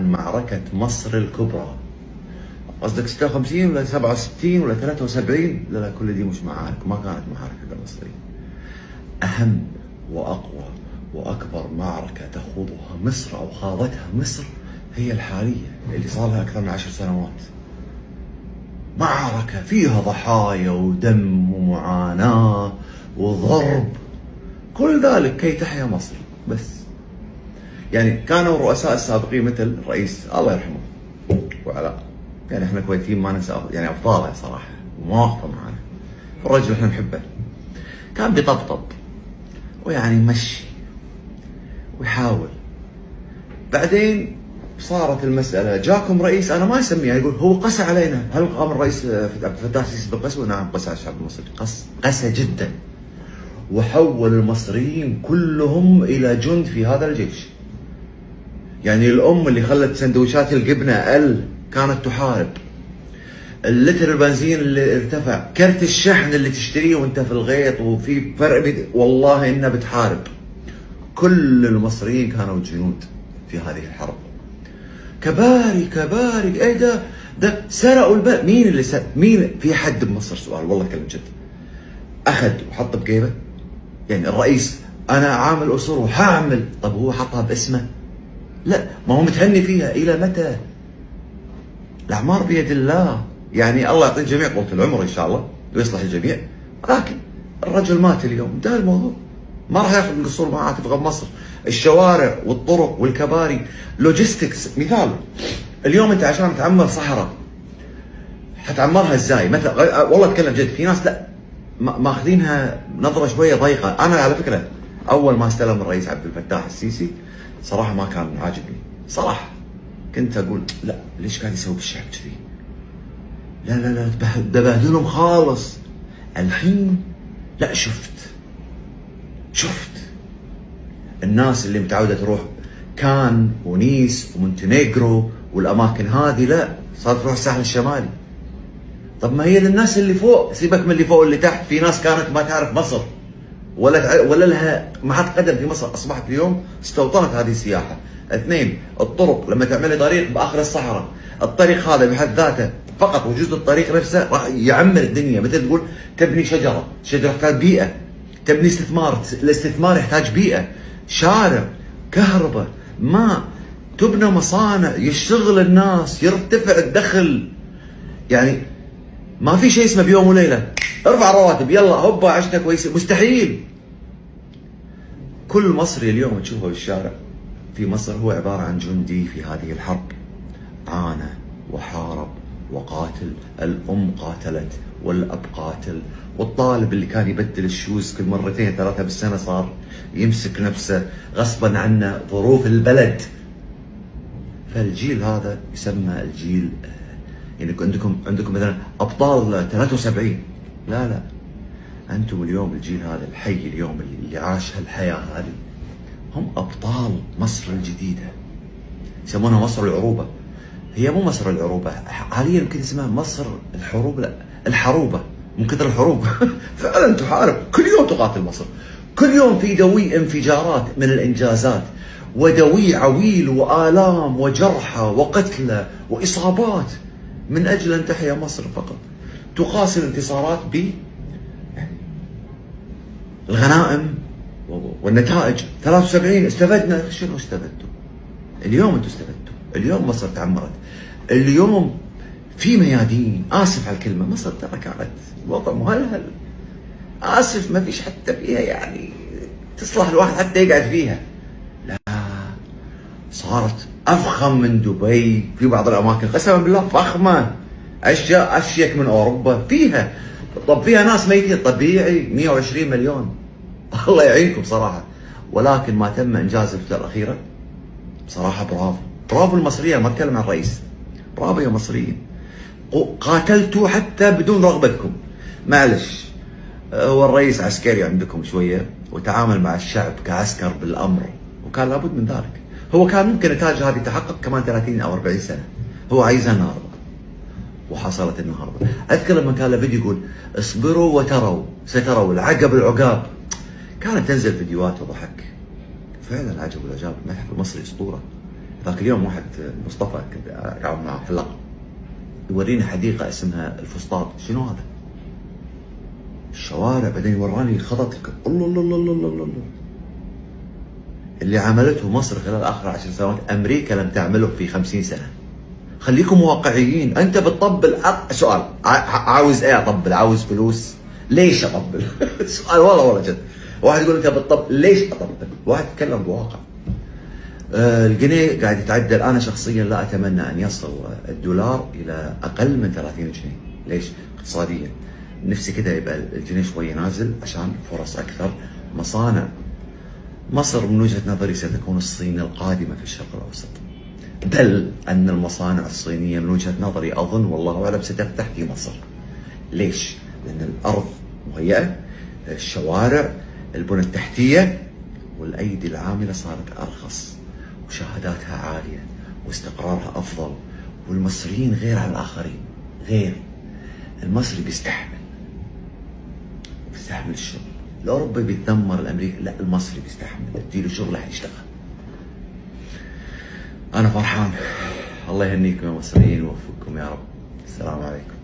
معركة مصر الكبرى. قصدك 56 ولا 67 ولا 73؟ لا كل دي مش معارك، ما كانت معارك حق المصريين. أهم وأقوى وأكبر معركة تخوضها مصر أو خاضتها مصر هي الحالية اللي صار لها أكثر من 10 سنوات. معركة فيها ضحايا ودم ومعاناة وضرب، كل ذلك كي تحيا مصر. بس يعني كانوا الرؤساء السابقين مثل الرئيس الله يرحمه وعلاء، يعني احنا كويتيين ما ننسى يعني افضاله صراحه ومواقفه معنا. الرجل احنا نحبه، كان بيطبطب ويعني يمشي ويحاول. بعدين صارت المساله، جاكم رئيس انا ما اسميه، يقول هو قسى علينا. هل قام الرئيس عبد الفتاح السيسي بالقسوه؟ نعم قسى على الشعب المصري، قسى جدا، وحول المصريين كلهم الى جند في هذا الجيش. يعني الام اللي خلت سندويشات الجبنه كانت تحارب، اللتر البنزين اللي ارتفع، كرت الشحن اللي تشتريه وانت في الغيط وفي فرق والله انها بتحارب. كل المصريين كانوا جنود في هذه الحرب. كباري ايه ده سرقوا البلد. مين اللي سرق؟ مين؟ في حد بمصر سؤال والله كلام جد اخذ وحط بجيبه؟ يعني الرئيس انا عامل اصول وحاعمل، طب هو حطها باسمه؟ لا، ما هو متهني فيها. الى متى؟ الاعمار بيد الله، يعني الله يعطي الجميع طول العمر ان شاء الله ويصلح الجميع. لكن الرجل مات اليوم، انتهى الموضوع، ما راح ياخذ قصور معاه تبغى بمصر. الشوارع والطرق والكباري لوجيستكس. مثال اليوم انت عشان تعمر صحراء حتعمرها ازاي؟ مثلا والله اتكلم جد، في ناس لا ماخذينها نظره شويه ضيقه. انا على فكره اول ما استلم الرئيس عبد الفتاح السيسي صراحه ما كان عاجبني صراحه، كنت اقول لا ليش قاعد يسوي بالشعب كذي؟ لا ده بهدلهم خالص. الحين لا، شفت الناس اللي متعوده تروح كان ونيس ومونتينيغرو والاماكن هذه، لا صارت تروح الساحل الشمالي. طب ما هي للناس اللي فوق، سيبك من اللي فوق اللي تحت. في ناس كانت ما تعرف مصر ولا لها محط قدم في مصر، اصبحت اليوم استوطنت هذه السياحه. اثنين، الطرق لما تعملي طريق باخر الصحراء، الطريق هذا بحد ذاته فقط وجود الطريق نفسه راح يعمر الدنيا. مثل تقول تبني شجره تحتاج بيئه، تبني استثمار، الاستثمار يحتاج بيئه، شارع، كهرباء، ماء، تبنى مصانع، يشتغل الناس، يرتفع الدخل. يعني ما في شيء اسمه بيوم وليله ارفع الرواتب يلا هوبا عشنا كويسه، مستحيل. كل مصري اليوم تشوفه بالشارع في مصر هو عباره عن جندي في هذه الحرب، عانى وحارب وقاتل. الام قاتلت والاب قاتل، والطالب اللي كان يبدل الشوز كل مرتين ثلاثه بالسنه صار يمسك نفسه غصبا عنه، ظروف البلد. فالجيل هذا يسمى الجيل، يعني عندكم مثلا ابطال 73، لا انتم اليوم الجيل هذا الحي اليوم اللي عاش هالحياه هذه هم ابطال مصر الجديده. يسمونها مصر العروبه. هي مو مصر العروبه حاليا، يمكن اسمها مصر الحروب. لا الحروبه من كثر الحروب فعلا تحارب، كل يوم تقاتل مصر، كل يوم في دوي انفجارات من الانجازات، ودوي عويل والام وجرحى وقتلى واصابات من اجل ان تحيا مصر فقط. تقاس الانتصارات بالغنائم والنتائج. 73 استفدنا، شنو استفدتوا؟ اليوم انتم استفدتوا، اليوم مصر تعمرت، اليوم في ميادين، اسف على الكلمه، مصر ترى كانت وضع مهلهل، اسف ما فيش حتى فيها يعني تصلح الواحد حتى يقعد فيها. لا صارت افخم من دبي في بعض الاماكن، قسما بالله فخمه، اشياء اشيك من اوروبا فيها. طب فيها ناس ميتين طبيعي 120 مليون الله يعينكم صراحه. ولكن ما تم انجاز الفتره الاخيره بصراحه برافو المصريين، ما اتكلم عن الرئيس، برافو يا مصريين، قاتلتوا حتى بدون رغبتكم. معلش هو الرئيس عسكري عندكم شويه وتعامل مع الشعب كعسكر بالامر، وكان لابد من ذلك. هو كان ممكن نتائج هذه تحقق كمان 30 او 40 سنه، هو عايزها النهارده وحصلت النهارده. اذكر لما كان له فيديو يقول اصبروا وتروا ستروا العقب العقاب، كانت تنزل فيديوهات وضحك. فعلا العجب والعجاب، المتحف المصري اسطوره، ذاك اليوم واحد مصطفى كنت قاعد معه حلاق يوريني حديقه اسمها الفسطاط. شنو هذا؟ الشوارع. بعدين وراني خطط. الله الله الله الله الله الله اللي عملته مصر خلال اخر 10 سنوات امريكا لم تعمله في 50 سنه. خليكم واقعيين. انت بتطبل سؤال عاوز ايه اطبل؟ عاوز فلوس؟ ليش اطبل؟ سؤال والله جد. واحد يقول انت بتطبل ليش اطبل؟ واحد يتكلم بواقع. الجنيه قاعد يتعدل. انا شخصيا لا اتمنى ان يصل الدولار الى اقل من 30 جنيه. ليش؟ اقتصاديا نفسي كده يبقى الجنيه شويه نازل عشان فرص اكثر. مصانع مصر من وجهه نظري ستكون الصين القادمه في الشرق الاوسط. بل ان المصانع الصينيه من وجهه نظري اظن والله اعلم ستفتح في مصر. ليش؟ لان الارض مهيئه، الشوارع، البنى التحتيه، والايدي العامله صارت ارخص، وشهاداتها عاليه، واستقرارها افضل، والمصريين غير عن الاخرين. غير المصري بيستحمل الشغل. الاوروبي بيتذمر، الامريكي لا، المصري بيستحمل. اديله شغل حيشتغل. انا فرحان. الله يهنيكم يا مصريين ويوفقكم يا رب. السلام عليكم.